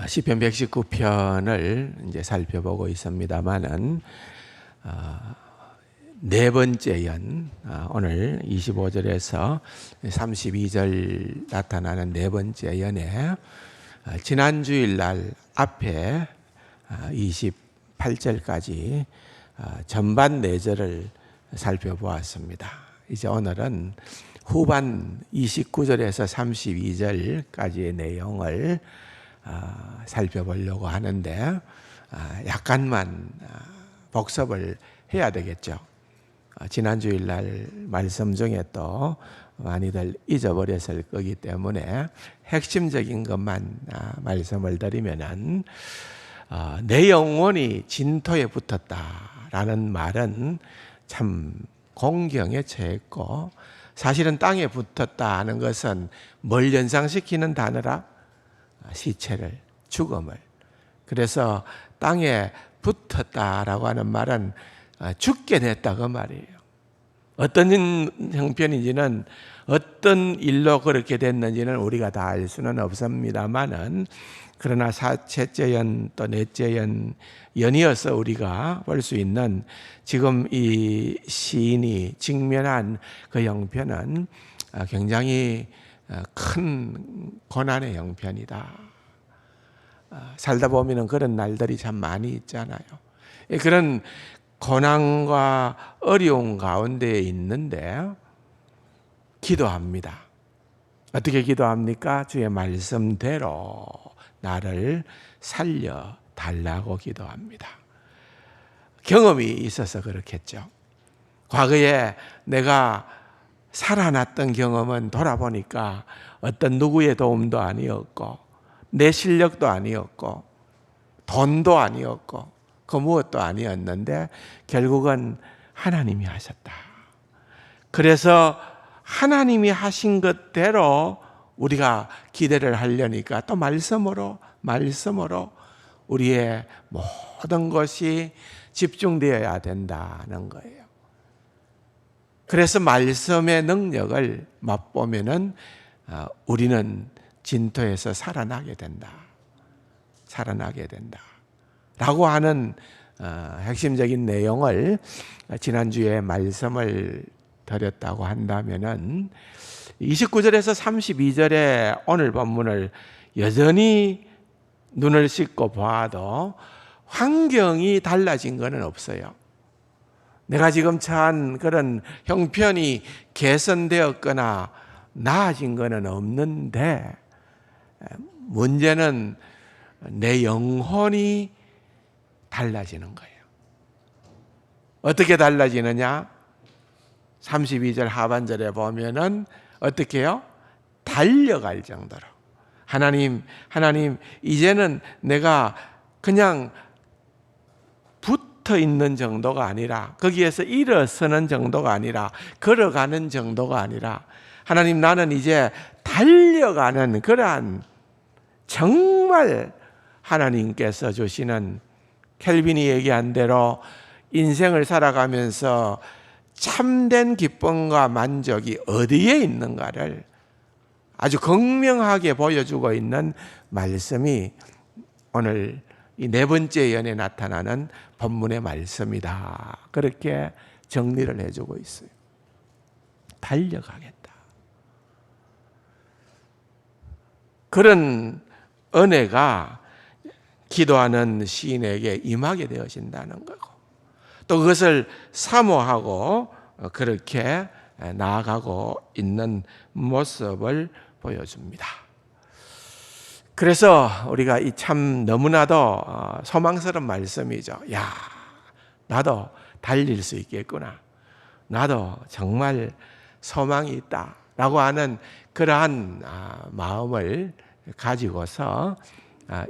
시편 119편을 이제 살펴보고 있습니다만은 네 번째 연, 오늘 25절에서 32절 나타나는 네 번째 연에 지난 주일날 앞에 28절까지 전반 4절을 살펴보았습니다. 이제 오늘은 후반 29절에서 32절까지의 내용을 살펴보려고 하는데 약간만 복습을 해야 되겠죠. 지난 주일날 말씀 중에 또 많이들 잊어버렸을 거기 때문에 핵심적인 것만 말씀을 드리면은 내 영혼이 진토에 붙었다라는 말은 참 공경에 처했고, 사실은 땅에 붙었다 하는 것은 뭘 연상시키는 단어라? 시체를, 죽음을. 그래서 땅에 붙었다라고 하는 말은 죽게 됐다 그 말이에요. 어떤 형편인지는, 어떤 일로 그렇게 됐는지는 우리가 다 알 수는 없습니다만은, 그러나 셋째 연 또 넷째 연이어서 우리가 볼 수 있는 지금 이 시인이 직면한 그 형편은 굉장히 큰 고난의 형편이다. 살다 보면 그런 날들이 참 많이 있잖아요. 그런 고난과 어려운 가운데 있는데 기도합니다. 어떻게 기도합니까? 주의 말씀대로 나를 살려달라고 기도합니다. 경험이 있어서 그렇겠죠. 과거에 내가 살아났던 경험은 돌아보니까 어떤 누구의 도움도 아니었고, 내 실력도 아니었고, 돈도 아니었고, 그 무엇도 아니었는데 결국은 하나님이 하셨다. 그래서 하나님이 하신 것대로 우리가 기대를 하려니까 또 말씀으로 우리의 모든 것이 집중되어야 된다는 거예요. 그래서 말씀의 능력을 맛보면은 우리는 진토에서 살아나게 된다. 라고 하는 핵심적인 내용을 지난주에 말씀을 드렸다고 한다면은 29절에서 32절의 오늘 본문을 여전히 눈을 씻고 봐도 환경이 달라진 것은 없어요. 내가 지금 처한 그런 형편이 개선되었거나 나아진 것은 없는데, 문제는 내 영혼이 달라지는 거예요. 어떻게 달라지느냐? 32절 하반절에 보면은 어떻게 해요? 달려갈 정도로. 하나님, 이제는 내가 그냥 붙어 있는 정도가 아니라, 거기에서 일어서는 정도가 아니라, 걸어가는 정도가 아니라, 하나님, 나는 이제 달려가는 그러한, 정말 하나님께서 주시는, 켈빈이 얘기한 대로 인생을 살아가면서 참된 기쁨과 만족이 어디에 있는가를 아주 극명하게 보여주고 있는 말씀이 오늘 이 네 번째 연에 나타나는 본문의 말씀이다. 그렇게 정리를 해주고 있어요. 달려가겠다. 그런 은혜가 기도하는 시인에게 임하게 되어진다는 거고, 또 그것을 사모하고 그렇게 나아가고 있는 모습을 보여줍니다. 그래서 우리가 이 참 너무나도 소망스러운 말씀이죠. 야, 나도 달릴 수 있겠구나. 나도 정말 소망이 있다. 라고 하는 그러한 마음을 가지고서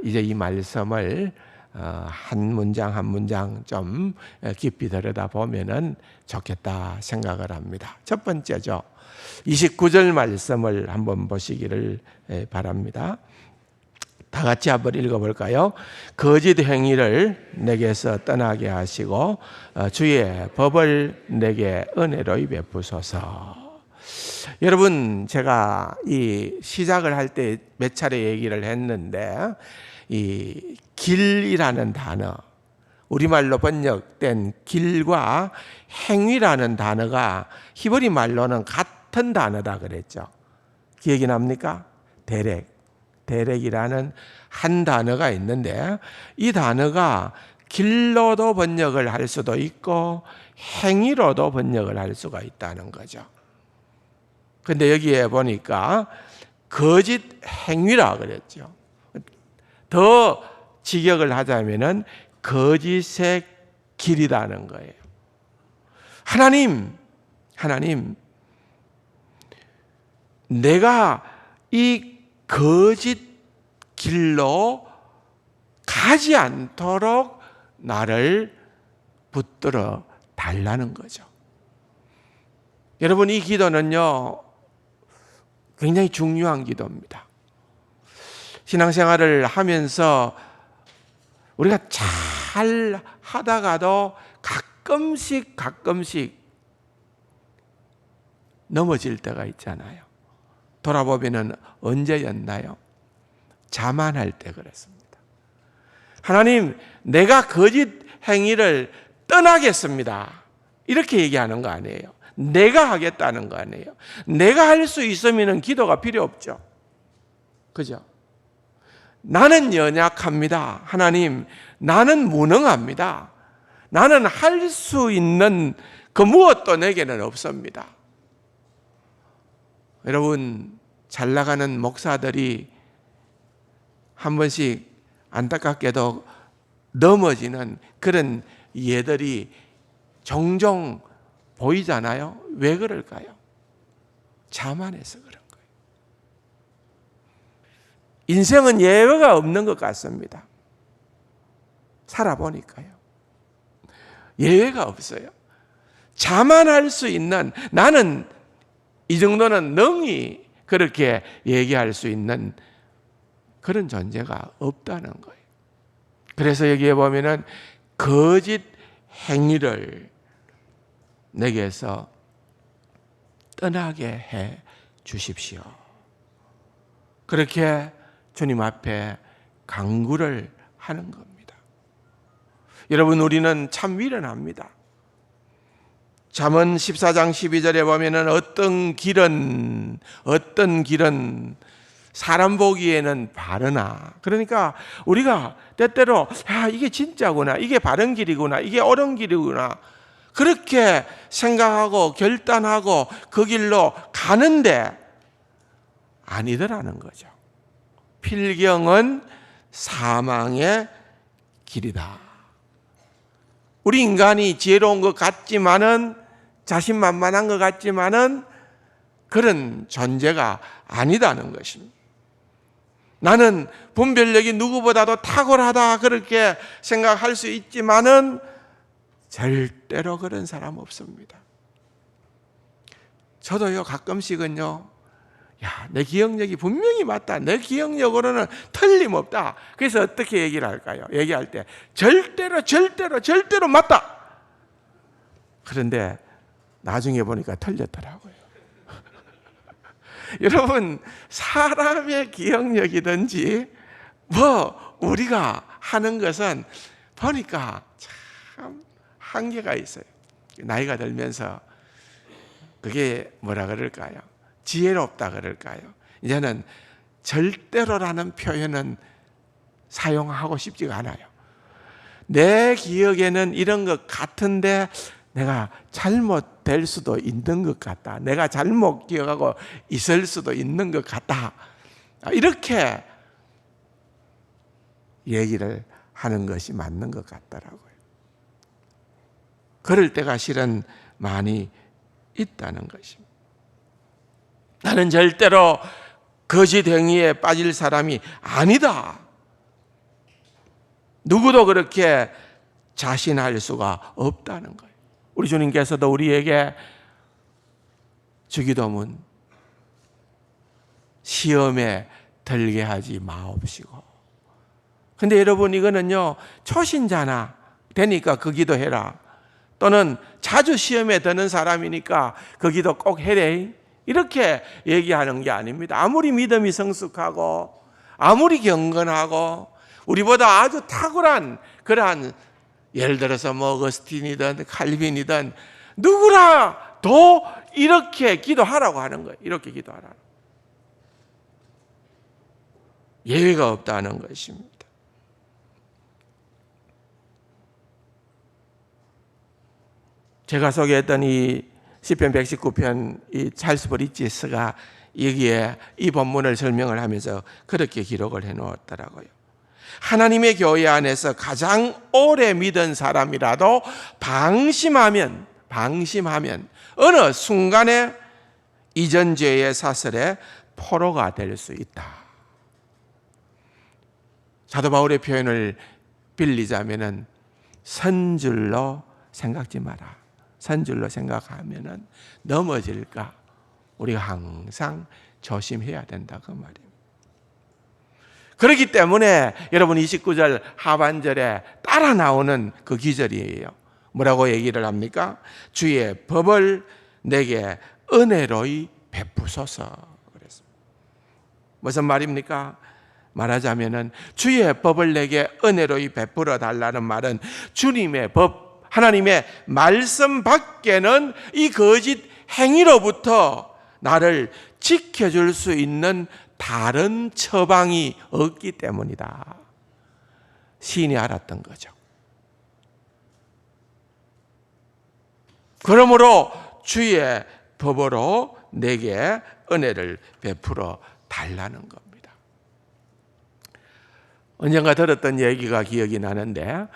이제 이 말씀을 한 문장 한 문장 좀 깊이 들여다보면 좋겠다 생각을 합니다. 첫 번째죠. 29절 말씀을 한번 보시기를 바랍니다. 다 같이 한번 읽어볼까요? 거짓 행위를 내게서 떠나게 하시고 주의 법을 내게 은혜로 베푸소서. 여러분, 제가 이 시작을 할 때 몇 차례 얘기를 했는데, 이 길이라는 단어, 우리말로 번역된 길과 행위라는 단어가 히브리 말로는 같은 단어다 그랬죠. 기억이 납니까? 대렉이라는 한 단어가 있는데, 이 단어가 길로도 번역을 할 수도 있고 행위로도 번역을 할 수가 있다는 거죠. 근데 여기에 보니까 거짓 행위라 그랬죠. 더 직역을 하자면은 거짓의 길이라는 거예요. 하나님, 내가 이 거짓 길로 가지 않도록 나를 붙들어 달라는 거죠. 여러분, 이 기도는요, 굉장히 중요한 기도입니다. 신앙생활을 하면서 우리가 잘 하다가도 가끔씩 넘어질 때가 있잖아요. 돌아보면 언제였나요? 자만할 때 그랬습니다. 하나님, 내가 거짓 행위를 떠나겠습니다. 이렇게 얘기하는 거 아니에요. 내가 하겠다는 거 아니에요. 내가 할 수 있으면 기도가 필요 없죠. 그죠? 나는 연약합니다. 하나님, 나는 무능합니다. 나는 할 수 있는 그 무엇도 내게는 없습니다. 여러분, 잘 나가는 목사들이 한 번씩 안타깝게도 넘어지는 그런 예들이 종종 보이잖아요. 왜 그럴까요? 자만해서 그런 거예요. 인생은 예외가 없는 것 같습니다. 살아보니까요. 예외가 없어요. 자만할 수 있는, 나는 이 정도는 능히 그렇게 얘기할 수 있는 그런 존재가 없다는 거예요. 그래서 여기에 보면은 거짓 행위를 내게서 떠나게 해 주십시오. 그렇게 주님 앞에 간구를 하는 겁니다. 여러분, 우리는 참 미련합니다. 잠언 14장 12절에 보면은 어떤 길은 사람 보기에는 바르나. 그러니까 우리가 때때로 이게 진짜구나, 이게 바른 길이구나, 이게 옳은 길이구나, 그렇게 생각하고 결단하고 그 길로 가는데 아니더라는 거죠. 필경은 사망의 길이다. 우리 인간이 지혜로운 것 같지만은, 자신만만한 것 같지만은 그런 존재가 아니다는 것입니다. 나는 분별력이 누구보다도 탁월하다 그렇게 생각할 수 있지만은 절대로 그런 사람 없습니다. 저도요, 가끔씩은요, 내 기억력이 분명히 맞다, 내 기억력으로는 틀림없다. 그래서 어떻게 얘기를 할까요? 얘기할 때 절대로 맞다. 그런데 나중에 보니까 틀렸더라고요. 여러분, 사람의 기억력이든지 우리가 하는 것은 보니까 참 한계가 있어요. 나이가 들면서 그게 뭐라 그럴까요? 지혜롭다 그럴까요? 이제는 절대로라는 표현은 사용하고 싶지가 않아요. 내 기억에는 이런 것 같은데 내가 잘못될 수도 있는 것 같다. 내가 잘못 기억하고 있을 수도 있는 것 같다. 이렇게 얘기를 하는 것이 맞는 것 같더라고요. 그럴 때가 실은 많이 있다는 것입니다. 나는 절대로 거짓 행위에 빠질 사람이 아니다. 누구도 그렇게 자신할 수가 없다는 거예요. 우리 주님께서도 우리에게 주기도문, 시험에 들게 하지 마옵시고. 근데 여러분, 이거는요, 초신자나 되니까 그 기도해라, 또는 자주 시험에 드는 사람이니까 그 기도 꼭 해래, 이렇게 얘기하는 게 아닙니다. 아무리 믿음이 성숙하고 아무리 경건하고 우리보다 아주 탁월한 그러한, 예를 들어서 뭐 어거스틴이든 칼빈이든 누구라도 이렇게 기도하라고 하는 거예요. 이렇게 기도하라고. 예외가 없다는 것입니다. 제가 소개했던 이 시편 119편 이 찰스 브리지스가 여기에 이 본문을 설명을 하면서 그렇게 기록을 해 놓았더라고요. 하나님의 교회 안에서 가장 오래 믿은 사람이라도 방심하면 어느 순간에 이전 죄의 사슬에 포로가 될 수 있다. 사도 바울의 표현을 빌리자면은 선줄로 생각지 마라. 선줄로 생각하면은 넘어질까 우리가 항상 조심해야 된다 그 말입니다. 그렇기 때문에 여러분 29절 하반절에 따라 나오는 그 기절이에요. 뭐라고 얘기를 합니까? 주의 법을 내게 은혜로이 베푸소서 그랬습니다. 무슨 말입니까? 말하자면은 주의 법을 내게 은혜로이 베풀어 달라는 말은 주님의 법, 하나님의 말씀 밖에는 이 거짓 행위로부터 나를 지켜줄 수 있는 다른 처방이 없기 때문이다. 시인이 알았던 거죠. 그러므로 주의 법으로 내게 은혜를 베풀어 달라는 겁니다. 언젠가 들었던 얘기가 기억이 나는데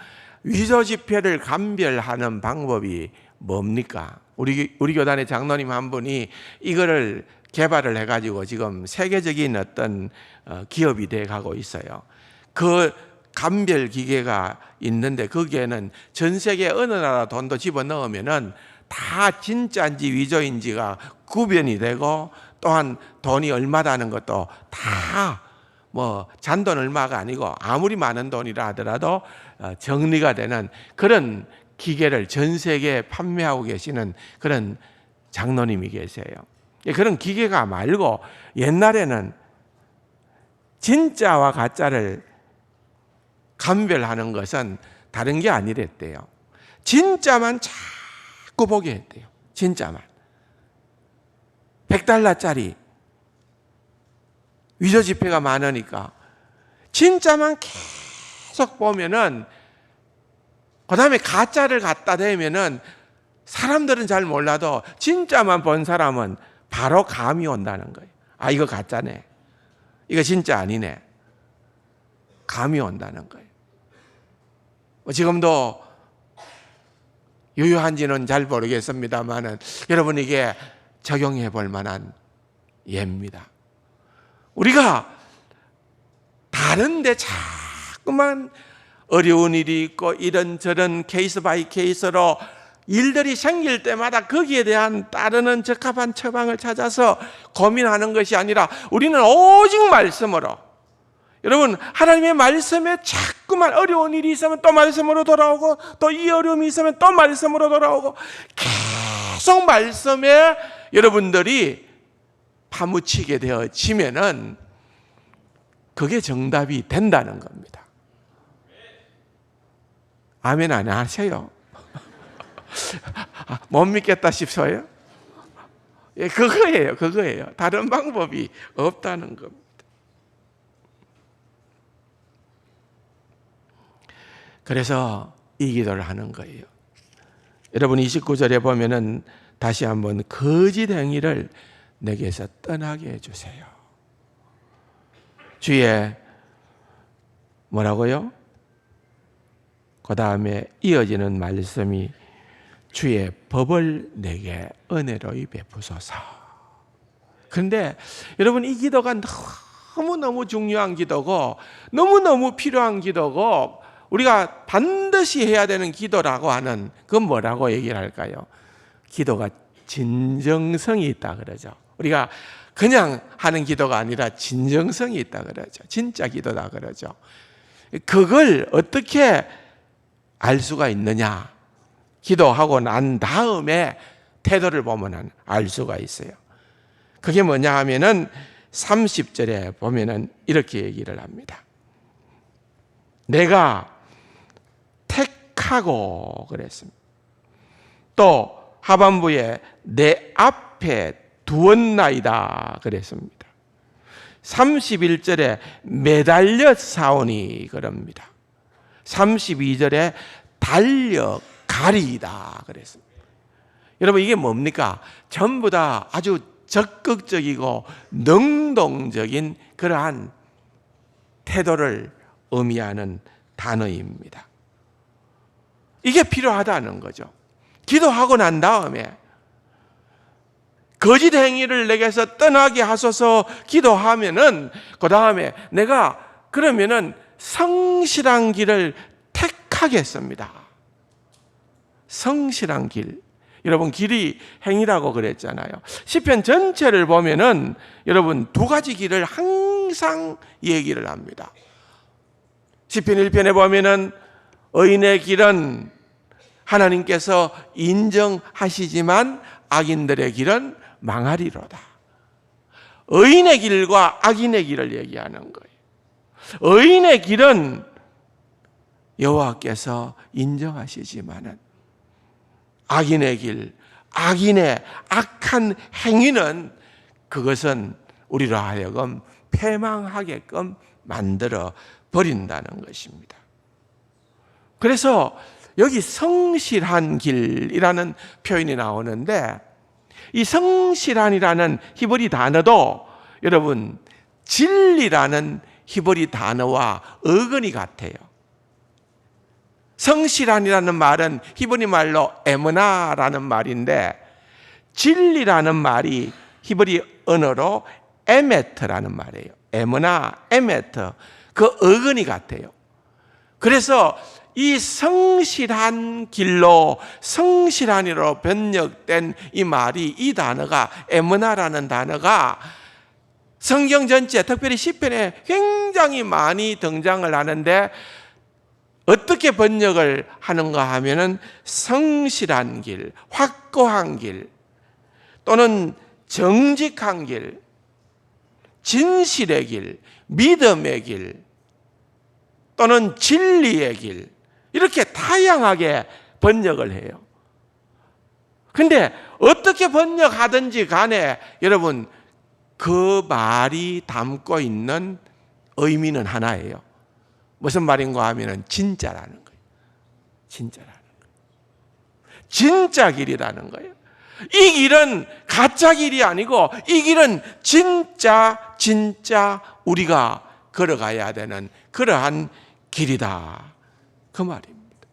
위조 지폐를 감별하는 방법이 뭡니까? 우리 교단의 장로님 한 분이 이거를 개발을 해가지고 지금 세계적인 어떤 기업이 돼가고 있어요. 그 감별 기계가 있는데 거기에는 전 세계 어느 나라 돈도 집어넣으면은 다 진짜인지 위조인지가 구별이 되고 또한 돈이 얼마다는 것도 다 뭐 잔돈 얼마가 아니고 아무리 많은 돈이라 하더라도 정리가 되는 그런 기계를 전 세계에 판매하고 계시는 그런 장로님이 계세요. 그런 기계가 말고 옛날에는 진짜와 가짜를 감별하는 것은 다른 게 아니랬대요. 진짜만 자꾸 보게 했대요. 진짜만. $100짜리 위조 지폐가 많으니까 진짜만 계속 보면은 그 다음에 가짜를 갖다 대면은 사람들은 잘 몰라도 진짜만 본 사람은 바로 감이 온다는 거예요. 아, 이거 가짜네. 이거 진짜 아니네. 감이 온다는 거예요. 지금도 유효한지는 잘 모르겠습니다만은 여러분 이게 적용해 볼 만한 예입니다. 우리가 다른데 자꾸만 어려운 일이 있고 이런저런 케이스 바이 케이스로 일들이 생길 때마다 거기에 대한 따르는 적합한 처방을 찾아서 고민하는 것이 아니라 우리는 오직 말씀으로, 여러분 하나님의 말씀에 자꾸만 어려운 일이 있으면 또 말씀으로 돌아오고 또 이 어려움이 있으면 또 말씀으로 돌아오고 계속 말씀에 여러분들이 파묻히게 되어지면은 그게 정답이 된다는 겁니다. 아멘 안 하세요? 못 믿겠다 싶어요? 예, 그거예요. 다른 방법이 없다는 겁니다. 그래서 이 기도를 하는 거예요. 여러분 29절에 보면은 다시 한번 거짓 행위를 내게서 떠나게 해주세요. 주의 뭐라고요? 그 다음에 이어지는 말씀이 주의 법을 내게 은혜로이 베푸소서. 그런데 여러분 이 기도가 너무너무 중요한 기도고 너무너무 필요한 기도고 우리가 반드시 해야 되는 기도라고 하는 그건 뭐라고 얘기를 할까요? 기도가 진정성이 있다 그러죠. 우리가 그냥 하는 기도가 아니라 진정성이 있다 그러죠. 진짜 기도다 그러죠. 그걸 어떻게 알 수가 있느냐? 기도하고 난 다음에 태도를 보면 알 수가 있어요. 그게 뭐냐 하면은 30절에 보면은 이렇게 얘기를 합니다. 내가 택하고 그랬습니다. 또 하반부에 내 앞에 두었나이다 그랬습니다. 31절에 매달려 싸우니 그럽니다. 32절에 달려가리이다 그랬습니다. 여러분, 이게 뭡니까? 전부 다 아주 적극적이고 능동적인 그러한 태도를 의미하는 단어입니다. 이게 필요하다는 거죠. 기도하고 난 다음에 거짓 행위를 내게서 떠나게 하소서 기도하면은 그 다음에 내가 그러면은 성실한 길을 택하겠습니다. 성실한 길. 여러분, 길이 행위라고 그랬잖아요. 시편 전체를 보면은 여러분 두 가지 길을 항상 얘기를 합니다. 시편 1편에 보면은 의인의 길은 하나님께서 인정하시지만 악인들의 길은 망하리로다. 의인의 길과 악인의 길을 얘기하는 거예요. 의인의 길은 여호와께서 인정하시지만은 악인의 길, 악인의 악한 행위는 그것은 우리로 하여금 패망하게끔 만들어 버린다는 것입니다. 그래서 여기 성실한 길이라는 표현이 나오는데 이 성실한이라는 히브리 단어도 여러분 진리라는 히브리 단어와 어근이 같아요. 성실한이라는 말은 히브리 말로 에므나라는 말인데 진리라는 말이 히브리 언어로 에메트라는 말이에요. 에므나, 에메트. 그 어근이 같아요. 그래서 이 성실한 길로 성실한이로 번역된 이 말이 이 단어가 에므나라는 단어가 성경 전체 특별히 시편에 굉장히 많이 등장을 하는데 어떻게 번역을 하는가 하면은 성실한 길, 확고한 길 또는 정직한 길, 진실의 길, 믿음의 길 또는 진리의 길 이렇게 다양하게 번역을 해요. 근데 어떻게 번역하든지 간에 여러분 그 말이 담고 있는 의미는 하나예요. 무슨 말인가 하면은 진짜라는 거예요. 진짜라는 거예요. 진짜 길이라는 거예요. 이 길은 가짜 길이 아니고 이 길은 진짜 우리가 걸어가야 되는 그러한 길이다. 그 말입니다.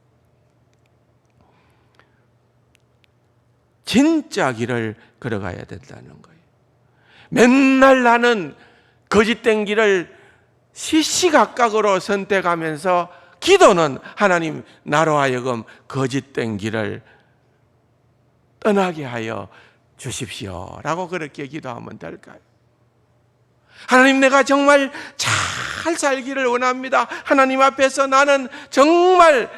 진짜 길을 걸어가야 된다는 거예요. 맨날 나는 거짓된 길을 시시각각으로 선택하면서 기도는 하나님 나로 하여금 거짓된 길을 떠나게 하여 주십시오라고 그렇게 기도하면 될까요? 하나님, 내가 정말 잘 살기를 원합니다. 하나님 앞에서 나는 정말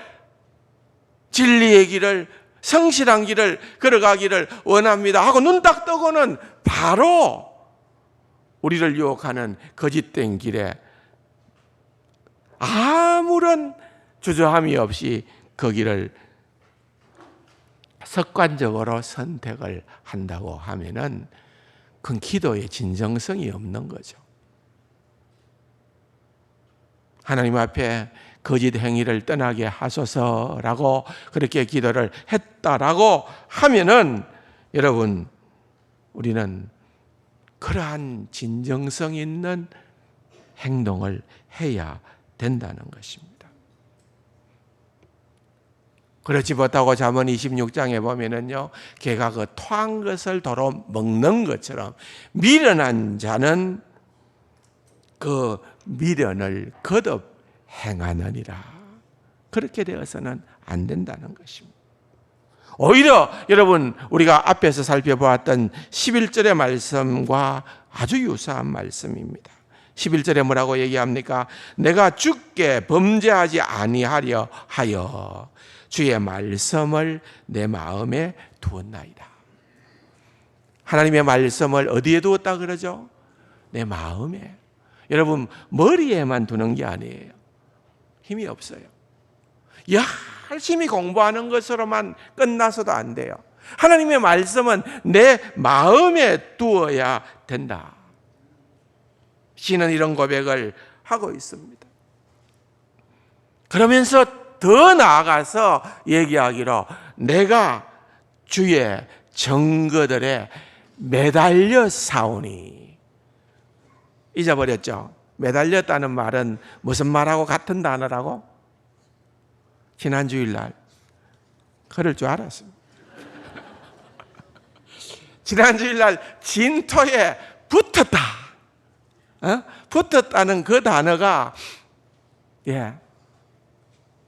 진리의 길을 성실한 길을 걸어가기를 원합니다 하고 눈 딱 뜨고는 바로 우리를 유혹하는 거짓된 길에 아무런 주저함이 없이 그 길을 습관적으로 선택을 한다고 하면은 그건 기도의 진정성이 없는 거죠. 하나님 앞에 거짓 행위를 떠나게 하소서라고 그렇게 기도를 했다라고 하면은 여러분 우리는 그러한 진정성 있는 행동을 해야 된다는 것입니다. 그렇지 못하고 잠언 26장에 보면은요, 개가 그 토한 것을 도로 먹는 것처럼 미련한 자는 그 미련을 거듭 행하느니라. 그렇게 되어서는 안 된다는 것입니다. 오히려 여러분 우리가 앞에서 살펴보았던 11절의 말씀과 아주 유사한 말씀입니다. 11절에 뭐라고 얘기합니까? 내가 주께 범죄하지 아니하려 하여 주의 말씀을 내 마음에 두었나이다. 하나님의 말씀을 어디에 두었다 그러죠? 내 마음에. 여러분, 머리에만 두는 게 아니에요. 힘이 없어요. 열심히 공부하는 것으로만 끝나서도 안 돼요. 하나님의 말씀은 내 마음에 두어야 된다. 시는 이런 고백을 하고 있습니다. 그러면서 더 나아가서 얘기하기로 내가 주의 증거들에 매달려 사오니. 잊어버렸죠? 매달렸다는 말은 무슨 말하고 같은 단어라고? 지난 주일날 그럴 줄 알았습니다. 지난 주일날 진토에 붙었다. 붙었다는 그 단어가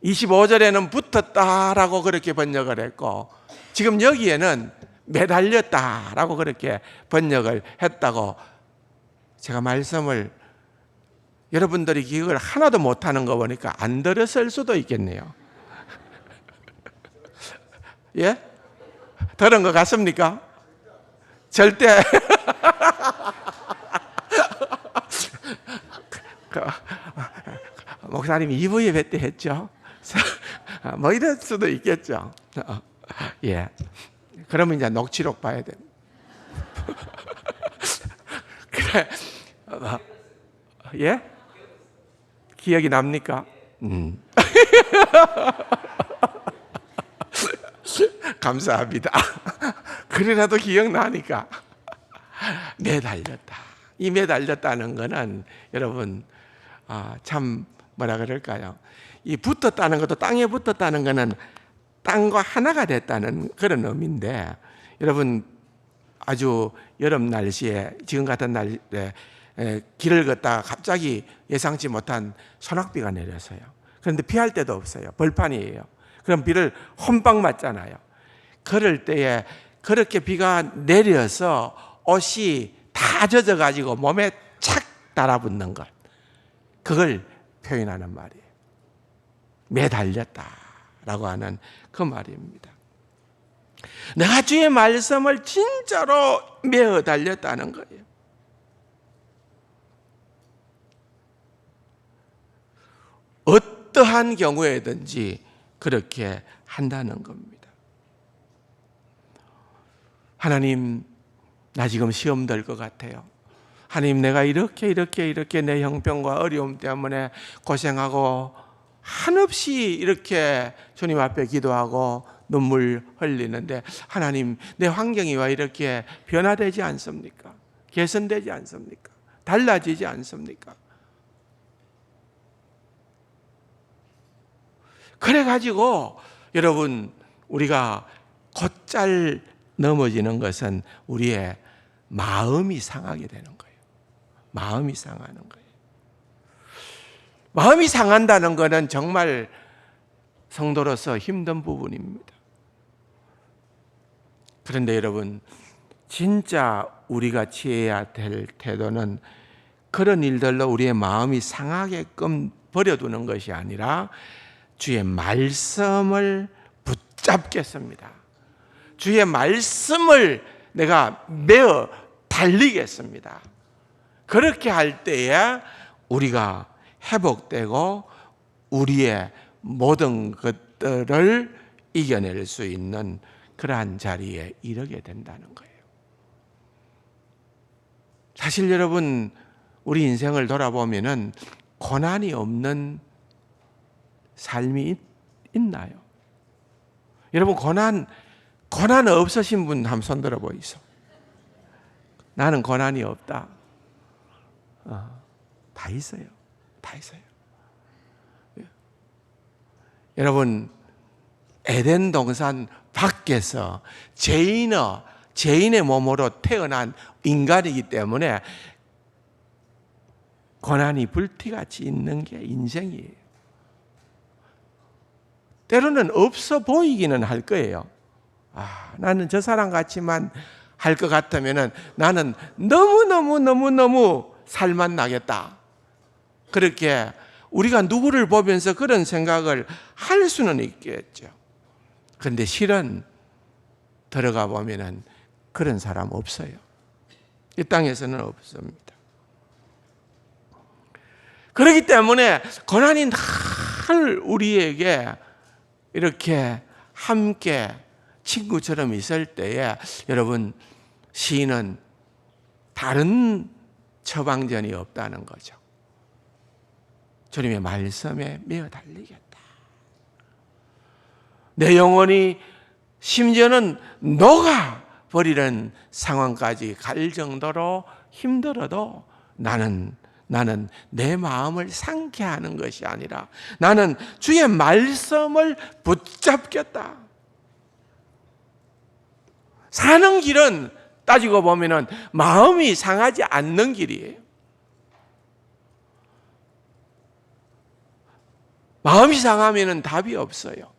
25절에는 붙었다라고 그렇게 번역을 했고, 지금 여기에는 매달렸다라고 그렇게 번역을 했다고. 제가 말씀을 여러분들이 기억을 하나도 못하는 거 보니까 안 들었을 수도 있겠네요. 예? 들은 것 같습니까? 절대. 목사님 2부 예배 때 했죠? 뭐 이럴 수도 있겠죠. 예. 그러면 이제 녹취록 봐야 돼. 그래. 예? 기억이 납니까? 감사합니다. 그래라도 기억나니까. 매달렸다. 이 매달렸다는 거는 여러분, 참 뭐라 그럴까요? 이 붙었다는 것도, 땅에 붙었다는 거는 땅과 하나가 됐다는 그런 의미인데, 여러분 아주 여름 날씨에, 지금 같은 날에 길을 걷다가 갑자기 예상치 못한 소낙비가 내려서요. 그런데 피할 데도 없어요. 벌판이에요. 그럼 비를 혼빵 맞잖아요. 그럴 때에 그렇게 비가 내려서 옷이 다 젖어가지고 몸에 착 달아붙는 것, 그걸 표현하는 말이에요. 매달렸다라고 하는 그 말입니다. 내가 주의 말씀을 진짜로 매어 달렸다는 거예요. 어떠한 경우에든지 그렇게 한다는 겁니다. 하나님, 나 지금 시험 될 것 같아요. 하나님, 내가 이렇게 내 형편과 어려움 때문에 고생하고 한없이 이렇게 주님 앞에 기도하고 눈물 흘리는데, 하나님, 내 환경이 왜 이렇게 변화되지 않습니까? 개선되지 않습니까? 달라지지 않습니까? 그래가지고 여러분, 우리가 곧잘 넘어지는 것은 우리의 마음이 상하게 되는 거예요. 마음이 상하는 거예요. 마음이 상한다는 것은 정말 성도로서 힘든 부분입니다. 그런데 여러분, 진짜 우리가 취해야 될 태도는 그런 일들로 우리의 마음이 상하게끔 버려두는 것이 아니라 주의 말씀을 붙잡겠습니다. 주의 말씀을 내가 매어 달리겠습니다. 그렇게 할 때에 우리가 회복되고 우리의 모든 것들을 이겨낼 수 있는 그러한 자리에 이르게 된다는 거예요. 사실 여러분, 우리 인생을 돌아보면은 고난이 없는 삶이 있나요? 여러분, 고난 없으신 분 한번 손 들어 보이소. 나는 고난이 없다. 다 있어요. 다 있어요. 여러분, 에덴 동산 밖에서 죄인의 몸으로 태어난 인간이기 때문에 고난이 불티같이 있는 게 인생이에요. 때로는 없어 보이기는 할 거예요. 나는 저 사람 같이만 할 것 같으면 나는 너무 살만 나겠다. 그렇게 우리가 누구를 보면서 그런 생각을 할 수는 있겠죠. 그런데 실은 들어가 보면은 그런 사람 없어요. 이 땅에서는 없습니다. 그렇기 때문에 고난이 늘 우리에게 이렇게 함께 친구처럼 있을 때에 여러분, 시인은 다른 처방전이 없다는 거죠. 주님의 말씀에 매어 달리겠다. 내 영혼이 심지어는 녹아버리는 상황까지 갈 정도로 힘들어도 나는 내 마음을 상쾌하는 것이 아니라 나는 주의 말씀을 붙잡겠다. 사는 길은 따지고 보면은 마음이 상하지 않는 길이에요. 마음이 상하면은 답이 없어요.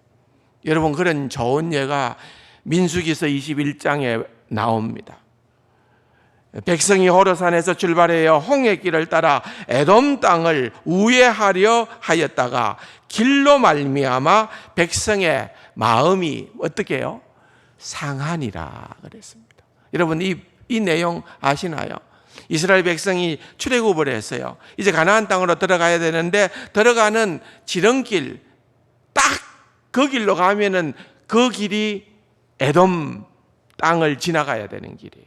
여러분, 그런 좋은 예가 민수기서 21장에 나옵니다. 백성이 호르산에서 출발하여 홍해길을 따라 에돔 땅을 우회하려 하였다가 길로 말미암아 백성의 마음이 어떻게 해요? 상하니라 그랬습니다. 여러분, 이 내용 아시나요? 이스라엘 백성이 출애굽을 했어요. 이제 가나안 땅으로 들어가야 되는데 들어가는 지름길, 딱 그 길로 가면은 그 길이 에돔 땅을 지나가야 되는 길이에요.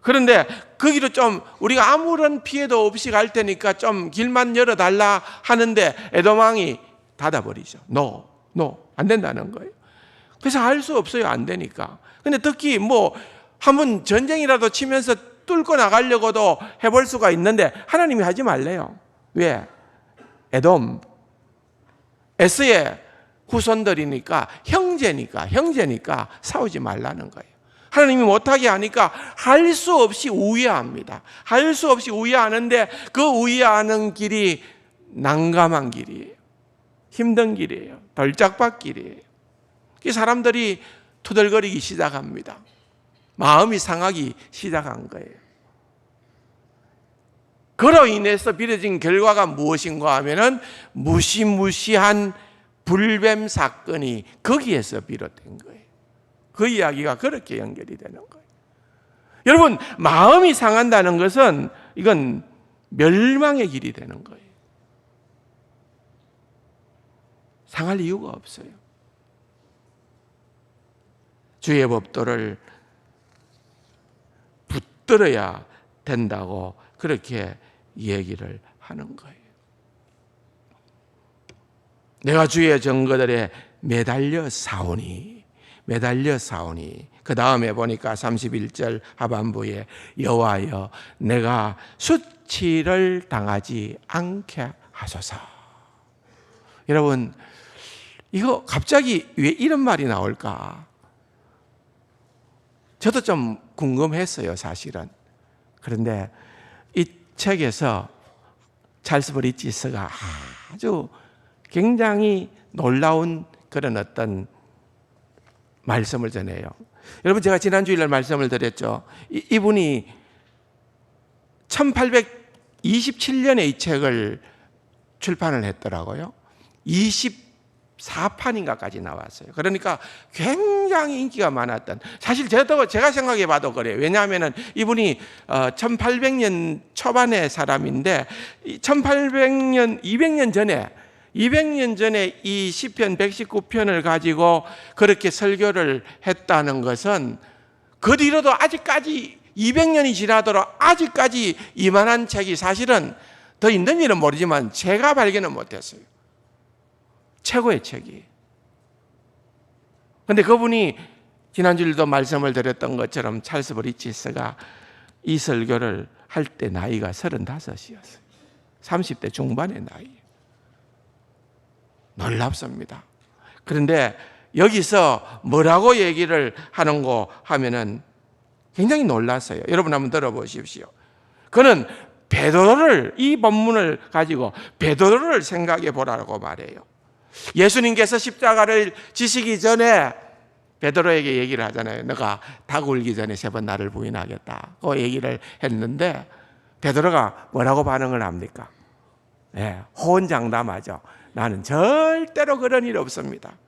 그런데 그 길을 좀 우리가 아무런 피해도 없이 갈 테니까 좀 길만 열어달라 하는데 에돔 왕이 닫아버리죠. 안 된다는 거예요. 그래서 할 수 없어요. 안 되니까. 근데 특히 한번 전쟁이라도 치면서 뚫고 나가려고도 해볼 수가 있는데 하나님이 하지 말래요. 왜? 에돔, 에스의 후손들이니까 형제니까 싸우지 말라는 거예요. 하나님이 못하게 하니까 할 수 없이 우회합니다. 할 수 없이 우회하는데 그 우회하는 길이 난감한 길이에요. 힘든 길이에요. 돌짝밭 길이에요. 사람들이 투덜거리기 시작합니다. 마음이 상하기 시작한 거예요. 그로 인해서 빚어진 결과가 무엇인가 하면은 무시무시한 불뱀 사건이 거기에서 비롯된 거예요. 그 이야기가 그렇게 연결이 되는 거예요. 여러분, 마음이 상한다는 것은 이건 멸망의 길이 되는 거예요. 상할 이유가 없어요. 주의 법도를 붙들어야 된다고 그렇게 얘기를 하는 거예요. 내가 주의 증거들에 매달려 사오니 그 다음에 보니까 31절 하반부에 여호와여 내가 수치를 당하지 않게 하소서. 여러분, 이거 갑자기 왜 이런 말이 나올까? 저도 좀 궁금했어요, 사실은. 그런데 이 책에서 찰스 브리지스가 아주 굉장히 놀라운 그런 어떤 말씀을 전해요. 여러분, 제가 지난 주일날 말씀을 드렸죠. 이분이 1827년에 이 책을 출판을 했더라고요. 24판인가까지 나왔어요. 그러니까 굉장히 인기가 많았던, 사실 제가 생각해 봐도 그래요. 왜냐하면 이분이 1800년 초반의 사람인데 1800년, 200년 전에 이 시편 119편을 가지고 그렇게 설교를 했다는 것은 그 뒤로도 아직까지 200년이 지나도록 아직까지 이만한 책이 사실은 더 있는지는 모르지만 제가 발견은 못했어요. 최고의 책이에요. 그런데 그분이 지난주에도 말씀을 드렸던 것처럼 찰스 브리지스가 이 설교를 할 때 나이가 35이었어요. 30대 중반의 나이예요. 놀랍습니다. 그런데 여기서 뭐라고 얘기를 하는고 하면은 굉장히 놀랐어요. 여러분 한번 들어보십시오. 그는 베드로를, 이 본문을 가지고 베드로를 생각해 보라고 말해요. 예수님께서 십자가를 지시기 전에 베드로에게 얘기를 하잖아요. 너가 닭 울기 전에 3번 나를 부인하겠다. 그 얘기를 했는데 베드로가 뭐라고 반응을 합니까? 호언장담하죠. 나는 절대로 그런 일 없습니다.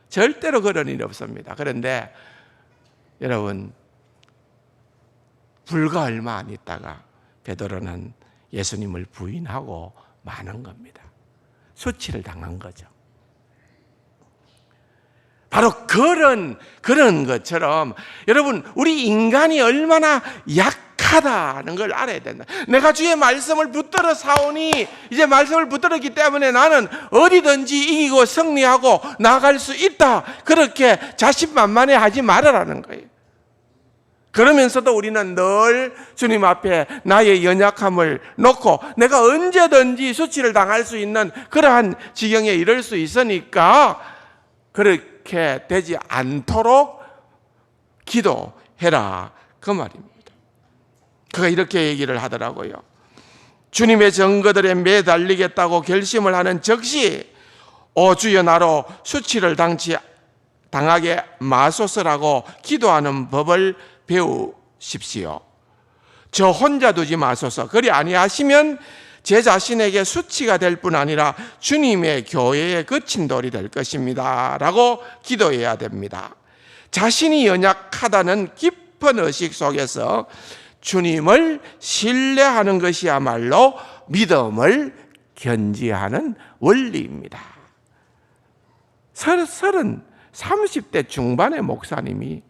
절대로 그런 일 없습니다. 그런데 여러분, 불과 얼마 안 있다가 베드로는 예수님을 부인하고 마는 겁니다. 수치를 당한 거죠. 바로 그런 것처럼 여러분, 우리 인간이 얼마나 약하다는 걸 알아야 된다. 내가 주의 말씀을 붙들어 사오니, 이제 말씀을 붙들었기 때문에 나는 어디든지 이기고 승리하고 나아갈 수 있다, 그렇게 자신만만해 하지 말아라는 거예요. 그러면서도 우리는 늘 주님 앞에 나의 연약함을 놓고 내가 언제든지 수치를 당할 수 있는 그러한 지경에 이를 수 있으니까 그렇게 되지 않도록 기도해라, 그 말입니다. 그가 이렇게 얘기를 하더라고요. 주님의 증거들에 매달리겠다고 결심을 하는 즉시 오 주여 나로 수치를 당하게 마소서라고 기도하는 법을 배우십시오. 저 혼자 두지 마소서. 그리 아니하시면 제 자신에게 수치가 될 뿐 아니라 주님의 교회에 그친 돌이 될 것입니다 라고 기도해야 됩니다. 자신이 연약하다는 깊은 의식 속에서 주님을 신뢰하는 것이야말로 믿음을 견지하는 원리입니다. 30대 중반의 목사님이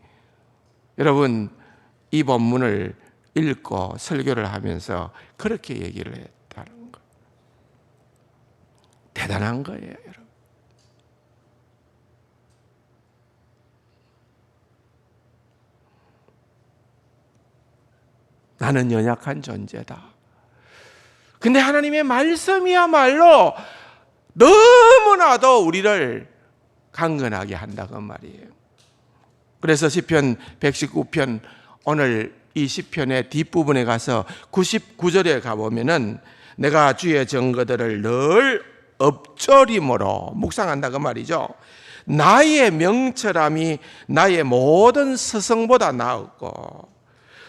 여러분 이 본문을 읽고 설교를 하면서 그렇게 얘기를 했다는 거, 대단한 거예요, 여러분. 나는 연약한 존재다. 근데 하나님의 말씀이야말로 너무나도 우리를 강건하게 한다고 말이에요. 그래서 시편 119편, 오늘 이 시편의 뒷부분에 가서 99절에 가보면은 내가 주의 증거들을 늘 엎조림으로 묵상한다고 말이죠. 나의 명철함이 나의 모든 스승보다 나았고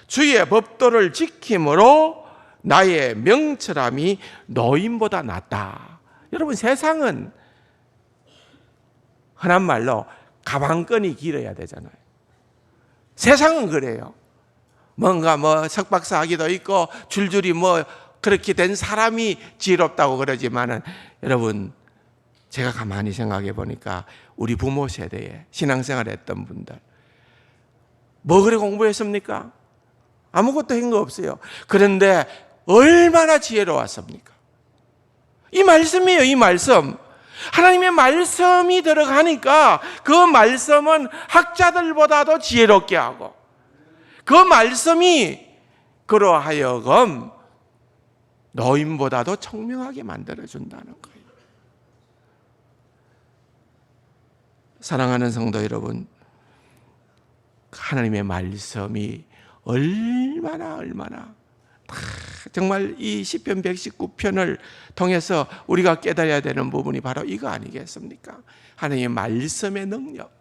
주의 법도를 지킴으로 나의 명철함이 노인보다 낫다. 여러분, 세상은 흔한 말로 가방끈이 길어야 되잖아요. 세상은 그래요. 뭔가 석박사학위도 있고 줄줄이 그렇게 된 사람이 지혜롭다고 그러지만은 여러분, 제가 가만히 생각해 보니까 우리 부모 세대에 신앙생활 했던 분들 뭐 그래 공부했습니까? 아무것도 한 거 없어요. 그런데 얼마나 지혜로웠습니까? 이 말씀이에요, 이 말씀. 하나님의 말씀이 들어가니까 그 말씀은 학자들보다도 지혜롭게 하고 그 말씀이 그러하여금 노인보다도 청명하게 만들어준다는 거예요. 사랑하는 성도 여러분, 하나님의 말씀이 얼마나 정말 이 시편 119편을 통해서 우리가 깨달아야 되는 부분이 바로 이거 아니겠습니까? 하나님의 말씀의 능력.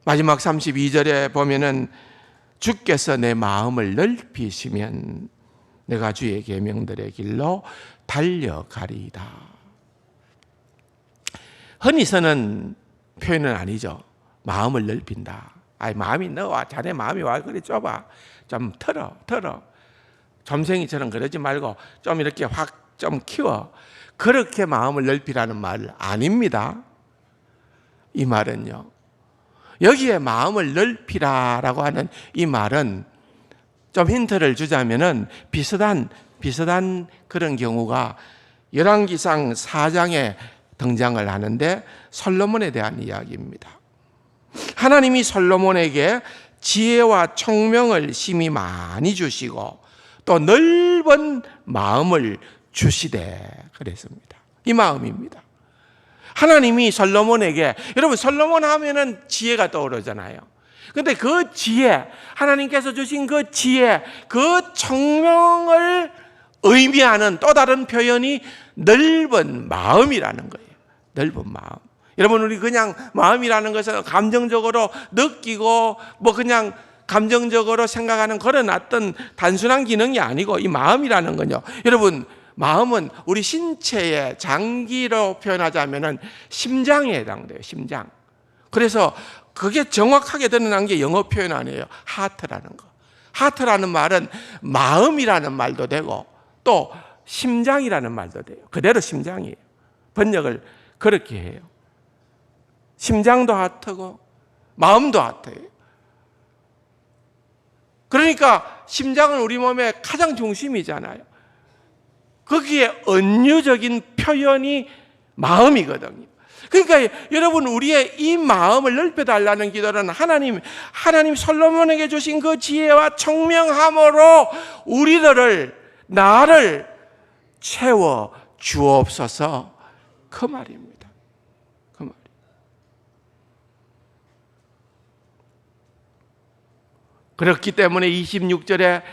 마지막 32절에 보면은 주께서 내 마음을 넓히시면 내가 주의 계명들의 길로 달려가리이다. 흔히 쓰는 표현은 아니죠. 마음을 넓힌다. 마음이 자네 마음이 와 그리 좁아. 좀 털어. 점생이처럼 그러지 말고 좀 이렇게 확 좀 키워. 그렇게 마음을 넓히라는 말 아닙니다. 이 말은요, 여기에 마음을 넓히라라고 하는 이 말은 좀 힌트를 주자면은 비슷한 그런 경우가 열왕기상 4장에 등장을 하는데 솔로몬에 대한 이야기입니다. 하나님이 솔로몬에게 지혜와 총명을 심히 많이 주시고 또 넓은 마음을 주시되 그랬습니다. 이 마음입니다. 하나님이 솔로몬에게, 여러분 솔로몬 하면은 지혜가 떠오르잖아요. 근데 그 지혜, 하나님께서 주신 그 지혜, 그 총명을 의미하는 또 다른 표현이 넓은 마음이라는 거예요. 넓은 마음. 여러분, 우리 그냥 마음이라는 것은 감정적으로 느끼고 그냥 감정적으로 생각하는 그런 어떤 단순한 기능이 아니고, 이 마음이라는 건요, 여러분, 마음은 우리 신체의 장기로 표현하자면은 심장에 해당돼요. 심장. 그래서 그게 정확하게 드러난 게 영어 표현 아니에요. 하트라는 거. 하트라는 말은 마음이라는 말도 되고 또 심장이라는 말도 돼요. 그대로 심장이에요. 번역을 그렇게 해요. 심장도 하트고 마음도 하트예요. 그러니까 심장은 우리 몸의 가장 중심이잖아요. 거기에 은유적인 표현이 마음이거든요. 그러니까 여러분, 우리의 이 마음을 넓혀달라는 기도는 하나님 솔로몬에게 주신 그 지혜와 청명함으로 나를 채워 주옵소서, 그 말입니다. 그 말. 그렇기 때문에 26절에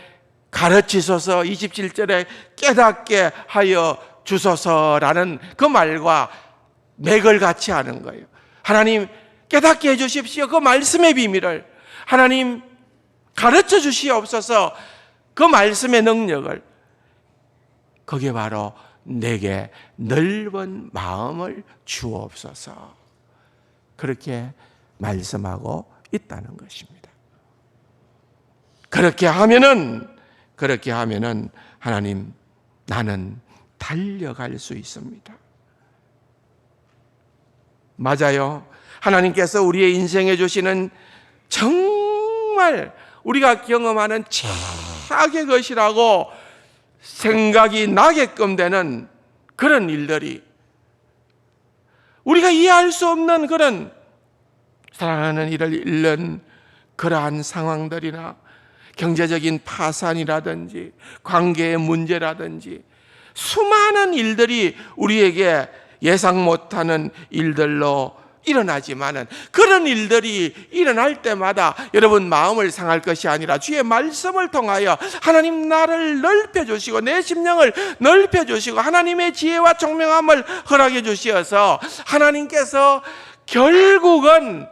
가르치소서, 27절에 깨닫게 하여 주소서라는 그 말과 맥을 같이 하는 거예요. 하나님 깨닫게 해 주십시오. 그 말씀의 비밀을 하나님 가르쳐 주시옵소서. 그 말씀의 능력을. 그게 바로 내게 넓은 마음을 주옵소서. 그렇게 말씀하고 있다는 것입니다. 그렇게 하면은 하나님, 나는 달려갈 수 있습니다. 맞아요. 하나님께서 우리의 인생에 주시는 정말 우리가 경험하는 최악의 것이라고 생각이 나게끔 되는 그런 일들이, 우리가 이해할 수 없는 그런 사랑하는 이를 잃는 그러한 상황들이나 경제적인 파산이라든지 관계의 문제라든지 수많은 일들이 우리에게 예상 못하는 일들로 일어나지만은, 그런 일들이 일어날 때마다 여러분 마음을 상할 것이 아니라 주의 말씀을 통하여 하나님 나를 넓혀주시고 내 심령을 넓혀주시고 하나님의 지혜와 총명함을 허락해 주시어서 하나님께서 결국은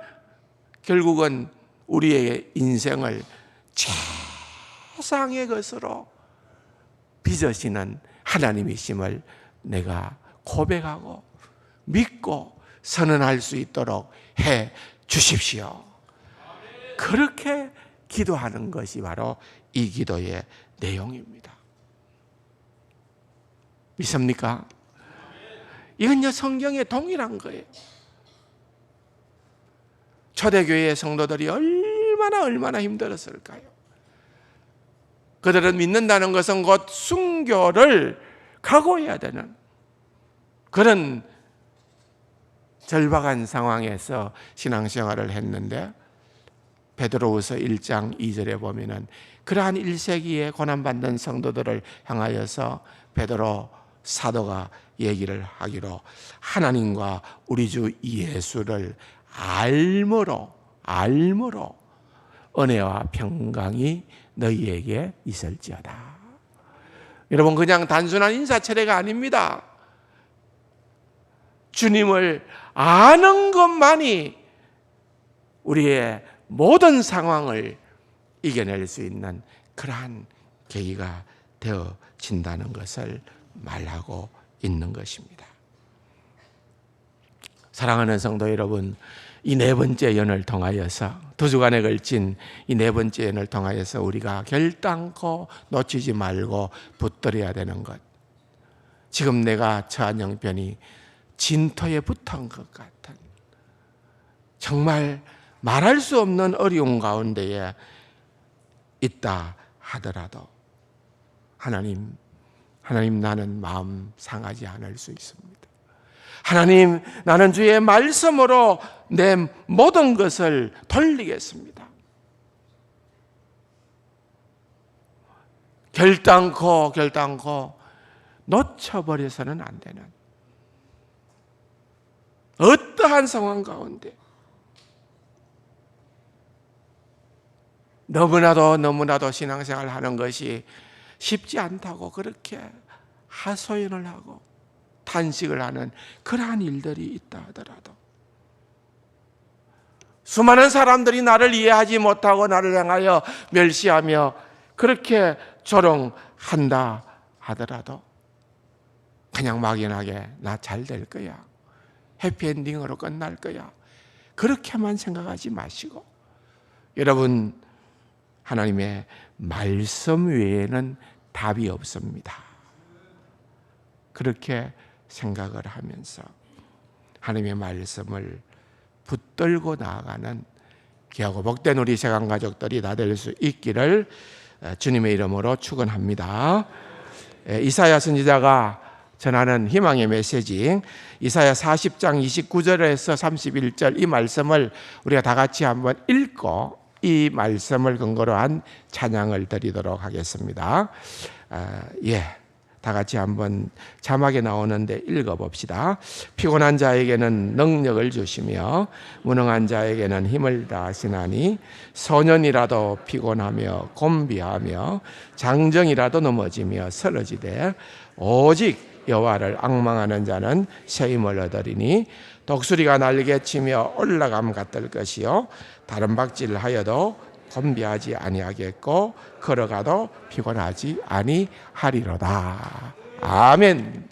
우리의 인생을 최상의 것으로 빚으시는 하나님이심을 내가 고백하고 믿고 선언할 수 있도록 해 주십시오. 그렇게 기도하는 것이 바로 이 기도의 내용입니다. 믿습니까? 이건요, 성경에 동일한 거예요. 초대교회의 성도들이 얼마나 힘들었을까요? 그들은 믿는다는 것은 곧 순교를 각오해야 되는 그런 절박한 상황에서 신앙생활을 했는데, 베드로후서 1장 2절에 보면은 그러한 1세기에 고난받는 성도들을 향하여서 베드로 사도가 얘기를 하기로, 하나님과 우리 주 예수를 알므로 은혜와 평강이 너희에게 있을지어다. 여러분, 그냥 단순한 인사철회가 아닙니다. 주님을 아는 것만이 우리의 모든 상황을 이겨낼 수 있는 그러한 계기가 되어진다는 것을 말하고 있는 것입니다. 사랑하는 성도 여러분, 이 네 번째 연을 통하여서, 두 주간에 걸친 이 네 번째 연을 통하여서 우리가 결단코 놓치지 말고 붙들어야 되는 것, 지금 내가 처한 형편이 진토에 붙은 것 같은, 정말 말할 수 없는 어려운 가운데에 있다 하더라도 하나님 나는 마음 상하지 않을 수 있습니다. 하나님, 나는 주의 말씀으로 내 모든 것을 돌리겠습니다. 결단코 놓쳐버려서는 안 되는 어떠한 상황 가운데 너무나도 신앙생활 하는 것이 쉽지 않다고 그렇게 하소연을 하고 탄식을 하는 그러한 일들이 있다 하더라도, 수많은 사람들이 나를 이해하지 못하고 나를 향하여 멸시하며 그렇게 조롱한다 하더라도 그냥 막연하게 나 잘 될 거야, 해피엔딩으로 끝날 거야, 그렇게만 생각하지 마시고 여러분 하나님의 말씀 외에는 답이 없습니다. 그렇게 생각을 하면서 하나님의 말씀을 붙들고 나아가는 귀하고 복된 우리 세강 가족들이 다 될 수 있기를 주님의 이름으로 축원합니다. 이사야 선지자가 전하는 희망의 메시지 이사야 40장 29절에서 31절 이 말씀을 우리가 다 같이 한번 읽고 이 말씀을 근거로 한 찬양을 드리도록 하겠습니다. 다 같이 한번 자막에 나오는데 읽어봅시다. 피곤한 자에게는 능력을 주시며 무능한 자에게는 힘을 다하시나니 소년이라도 피곤하며 곤비하며 장정이라도 넘어지며 쓰러지되 오직 여호와를 앙망하는 자는 새 힘을 얻으리니 독수리가 날개치며 올라감 같을 것이요 다른 박질하여도 곤비하지 아니하겠고 걸어가도 피곤하지 아니하리로다. 아멘.